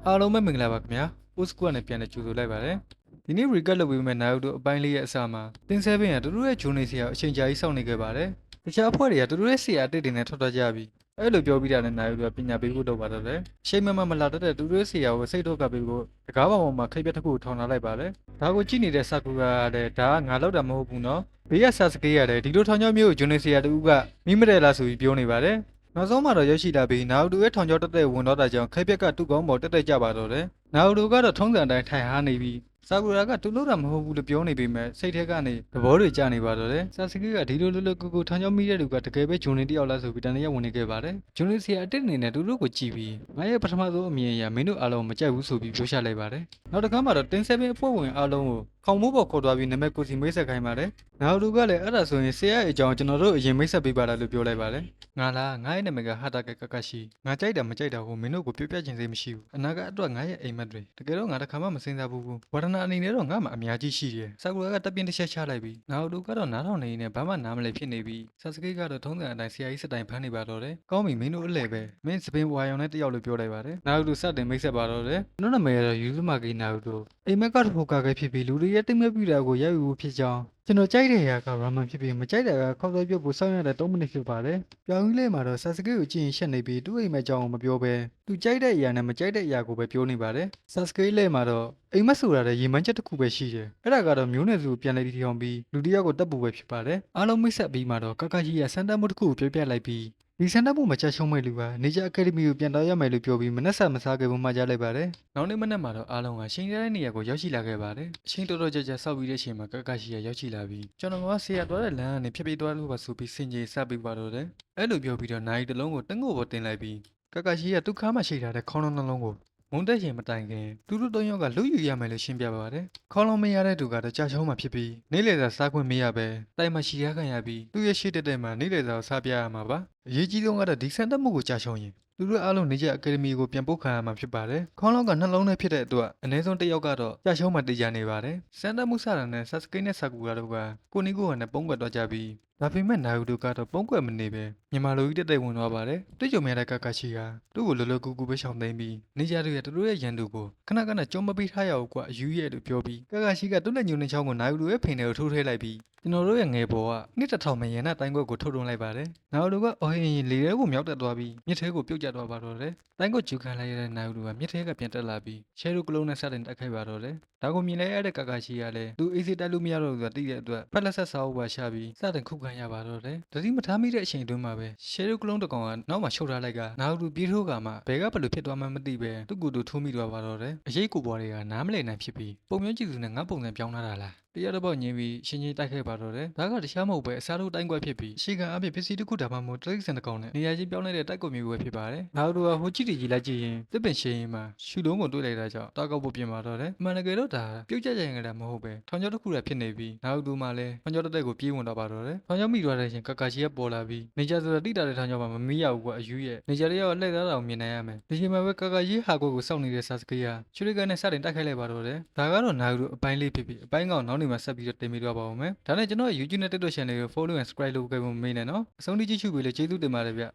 အားလုံးပဲမင်္ဂလာပါခင်ဗျာပို့စကွတ်နဲ့ပြန်လည်ကြိုဆိုလိုက်ပါတယ်ဒီနေ့ recap လုပ်ပေးမယ့်နာယူတိုအပိုင်းလေးရဲ့အစမှာတင်း7ကသူတို့ရဲ့ဂျိုနေစီယာအချိန်ကြာကြီးစောင့်နေခဲ့ပါတယ်တခြားအဖွဲ့တွေကသူတို့ရဲ့ဆီယာအတစ်တွေနဲ့ထွက်သွားကြပြီအဲ့လိုပြောပြီးတာနဲ့နာယူတိုကပညာပေးဖို့လုပ်ပါတော့တယ်အချိန်မလာတတ်တဲ့သူတို့ရဲ့ဆီယာကိုစိတ်ထုတ်ကပေးဖို့တကားပေါ်မှာခိတ်ပြတ်တစ်ခုထောင်ထားလိုက်ပါတယ်ဒါကိုကြည့်နေတဲ့ဆာကူကလည်းဒါကငါလောက်တာမဟုတ်ဘူးနော်ဘေးကဆာစကေးရတယ်ဒီလိုထောင်ချောင်းမျိုးကိုဂျိုနေစီယာတူကမိမတယ်လားဆိုပြီးပြောနေပါတယ်နောက်ဆုံးမှာတော့ရောက်ရှိလာပြီးနာယူတိုရဲ့ထောင်ချောင်းတက်တဲ့ဝင်တော့တာကြောင့်ခိတ်ပြက်ကသူ့ကောင်းပေါ်တက်ကြပါတော့တယ်နာယူတိုကတော့ထုံးစံတိုင်းထိုင်ဟားနေပြီးဆာကူရာကတူလို့တာမဟုတ်ဘူးလို့ပြောနေပေမဲ့စိတ်ထဲကနေသဘောတွေကျနေပါတော့တယ်ဆာစကီကဒီလိုကူထောင်ချောင်းမိတဲ့လူကတကယ်ပဲဂျွန်နေတယောက်လားဆိုပြီးတန်ရဝင်နေခဲ့ပါတယ်ဂျွန်နေစီအတစ်အနေနဲ့သူတို့ကိုကြည့်ပြီးငါရဲ့ပထမဆုံးအမြင်အရမင်းတို့အားလုံးမကြိုက်ဘူးဆိုပြီးပြောချလိုက်ပါတယ်နောက်တစ်ခါမှာတော့တင်း7အဖွဲ့ဝင်အားလုံးကိုခေါင်မိုးပေါ်ခေါ်သွားပြီးနမကိုစီမိတ်ဆက်ခိုင်းပါတယ်နာယူတိုကလည်းအဲ့ဒါဆိုရင်ဆရာရဲ့အကြောင်းကျွန်တော်တို့အရင်မိတ်ဆက်ပေးပါလားလို့ပြောလိုက်ပါတယ်ငါလားငါရဲ့နာမည်ကဟာတာကကကရှိငါကြိုက်တာမကြိုက်တာကိုမင်းတို့ကိုပြောပြချင်စေမရှိဘူးအနာကအတွက်ငါရဲ့အိမ်မက်တွေတကယ်တော့ငါတစ်ခါမှမစင်စားဘူးဝါဒနာအနေနဲ့တော့ငါမှအများကြီးရှိတယ်ဆာကူရာကတပ်ပြင်းတစ်ချက်ချလိုက်ပြီးနာယူတိုကတော့နားထောင်နေနေဘာမှနားမလဲဖြစ်နေပြီးဆာစကေကတော့ထုံးစံအတိုင်းဆရာကြီးစတိုင်ဖမ်းနေပါတော့တယ်ကောင်းပြီမင်းတို့အလဲပဲမင်းစပင်ဝါယောင်နဲ့တယောက်လို့ပြောလိုက်ပါတယ်နာယူတိုစတင်မိတ်ဆက်ပါတော့တယ်ကျွန်တော်နာမည်ကတော့ယူဇူမာကီနာယူတိုအိမ်မက်ကတဖို့ကခဲ့ဖြစ်ပြီးလူတွေရဲ့တိတ်မဲ့ပြတာကိုရိုက်ယူဖြစ်ကြောင်းကျွန်တော်ကြိုက်တဲ့နေရာကရာမန်ဖြစ်ပြီးမကြိုက်တာကခေါက်ဆွဲပြုတ်ဖို့စောင့်ရတဲ့3မိနစ်ဖြစ်ပါတယ်။ပြောင်းကြီးလေးမှာတော့ဆာစကေကိုကြည့်ရင်ရှက်နေပြီးသူ့အိမ်မက်ကြောင်ကိုမပြောဘဲသူကြိုက်တဲ့အရာနဲ့မကြိုက်တဲ့အရာကိုပဲပြောနေပါတယ်။ဆာစကေလေးမှာတော့အိမ်မက်ဆိုတာတဲ့ရေမန်းချက်တစ်ခုပဲရှိတယ်။အဲ့ဒါကတော့မျိုးနွယ်စုကိုပြန်လဲတီထောင်ပြီးလူတစ်ယောက်ကိုတပ်ပူပဲဖြစ်ပါတယ်။အားလုံးမိတ်ဆက်ပြီးမှတော့ကကကြီးကစန်တမှုတစ်ခုကိုပြောပြလိုက်ပြီးဒီစန်တမှုမချက်ရှုံးမဲ့လူကနေဂျာအကယ်ဒမီကိုပြန်တော်ရမယ်လို့ပြောပြီးမနှက်ဆက်မစားခဲ့ဘူးမှကြားလိုက်ပါတယ်။နောက်နေ့မနက်မှာတော့အားလုံးကရှိန်တဲ့နေရာကိုရောက်ရှိလာခဲ့ပါတယ်။အချိန်တော်ကြာစောက်ပြီးတဲ့အချိန်မှာကကရှိရောက်ရှိလာပြီးကျွန်တော်ကဆေးရသွားတဲ့လမ်းကနေဖြတ်ပြေးသွားလို့ပါဆိုပြီးစင်ကြီးစပေးပါတော့တယ်။အဲ့လိုပြောပြီးတော့နိုင်တစ်လုံးကိုတငို့ပေါ်တင်လိုက်ပြီးကကရှိကသူ့ခါမှရှိထားတဲ့ခေါင်းလုံးနှလုံးကိုမုံတက်ရင်မတိုင်ခင်သူတို့၃ယောက်ကလူယူရမယ်လို့ရှင်းပြပါတယ်။ခေါင်းလုံးမရတဲ့သူကတော့ကြာချုံးမှဖြစ်ပြီးနေလေသာစားခွင့်မရပဲတိုင်မှရှိရခံရပြီးသူ့ရဲ့ရှေ့တက်မှာနေလေသာကိုစားပြရမှာပါ။အရေးကြီးဆုံးကတော့ဒီစံတက်မှုကိုကြာချုံးရင်သူတို့အားလုံးနေကြအကယ်ဒမီကိုပြန်ပို့ခံရမှာဖြစ်ပါတယ်။ခေါင်းလောက်ကနှလုံးနဲ့ဖြစ်တဲ့အတွက်အနည်းဆုံးတစ်ယောက်ကတော့ကြာချုံးမှတေးကြနေပါတယ်။စံတက်မှုစတာနဲ့ဆတ်စကိနဲ့ဆာကူရာတို့ကကိုနီကိုကနဲ့ပုံကွက်တော့ကြပြီးဒါပေမဲ့နာယူတိုကတော့ပုံကွက်မနေပဲမြန်မာလူကြီးတက်ဝင်သွားပါတယ်။တွေ့ကြုံရတဲ့ကကရှိဟာသူ့ကိုလောလောကူကူပဲရှောင်သိမ်းပြီးနေကြတို့ရဲ့သူတို့ရဲ့ရန်သူကိုခဏကြုံမပေးထားရဘူးကွာအယူရဲ့လို့ပြောပြီးကကရှိကသူ့နဲ့ညုံနေချောင်းကိုနာယူတိုရဲ့ဖိနေကိုထိုးထဲလိုက်ပြီးကျွန်တော်တို့ရဲ့ငယ်ပေါ်ကနှစ်တစ်ထောင်မရန်နဲ့တိုင်းခွက်ကိုထုတ်တွန်းလိုက်ပါတယ်။နာယူတိုကအော်ဟင်းလေထဲကိုမြောက်တက်သွားပြီးမြစ်ထဲကိုပြုတ်ကျသွားပါတော့တယ်။တိုင်းခွက်ဂျူခံလိုက်ရတဲ့နာယူတိုကမြစ်ထဲကပြန်တက်လာပြီးရှဲရိုကလုံးနဲ့စတင်တက်ခိုက်ပါတော့တယ်။ဒါကိုမြင်လိုက်ရတဲ့ကကရှိကလည်းသူအေးစေးတက်လို့မရတော့ဘူးဆိုတာသိတဲ့အတွက်ဖက်လက်ဆက်စာအုပ်ပါရှာပြီးစတင်ခုခံရပါတော့တယ်။တတိမထားမိတဲ့အချိန်တွင်းမှာပဲရှဲရိုကလုံးတစ်ကောင်ကနောက်မှာရှုပ်ထားလိုက်ကနာယူတိုပြေးထိုးကမှဘယ်ကဘယ်လိုဖြစ်သွားမှမသိပဲသူ့ကိုယ်သူထိုးမိသွားပါတော့တယ်။အရေးကိုပွားတွေကနားမလည်နိုင်ဖြစ်ပြီးပုံမျိုးကြည့်သူနဲ့ငါပုံစံပြောင်းလာတာလားတရားတော့ညင်းပြီးရှင်းတိုက်ခဲ့ပါတော့တယ်ဒါကတခြားမဟုတ်ပဲအစားတို့တိုင်းကွက်ဖြစ်ပြီးရှေ့ကအပြစ်ပစ္စည်းတစ်ခုဒါမှမဟုတ်တရိတ်စံတစ်ကောင်နဲ့နေရာချင်းပြောင်းနေတဲ့တိုက်ကွက်မျိုးပဲဖြစ်ပါတယ်နောက်တော့ဟိုကြည့်တီလိုက်ကြည့်ရင်တစ်ပင်ရှင်းရင်မှာရှူလုံးကိုတွေ့လိုက်တာကြောင့်တောက်ကောက်ဖို့ပြင်ပါတော့တယ်အမှန်တကယ်တော့ဒါပြုတ်ကျကြရင်ကလည်းမဟုတ်ပဲထောင်ချောတစ်ခုလည်းဖြစ်နေပြီးနောက်တူမှလည်းထောင်ချောတစ်သက်ကိုပြေးဝင်တော့ပါတော့တယ်ထောင်ချောမိသွားတဲ့ရှင်ကကာရှီကပေါ်လာပြီးနေကြဆိုတာတိတာတဲ့ထောင်ချောမှာမမီးရဘူးကွာအယူရဲ့နေကြတဲ့ရောက်လှည့်သားတာကိုမြင်နိုင်ရမယ်ဒီချိန်မှာပဲကာကာရှီဟာကိုစောင့်နေတဲ့ဆာစကေးဟာချူရီကန်နဲ့စတင်တိုက်ခိုက်လိုက်ပါတော့တယ်ဒါကတော့နာယူတို့အပိုင်းလေးဖြစ်ပြီးအပိုင်းကောင်နောက်နေမှာဆက်ပြီးတော့တင်ပြီးတော့ပါဦးမယ်ဒါနဲ့ကျွန်တော် YouTube နဲ့ TikTok channel ကို follow and subscribe လုပ်ခဲ့ဖို့မမေ့နဲ့နော်အဆုံးထိကြည့်ရှုပေးလို့ကျေးဇူးတင်ပါတယ်ဗျ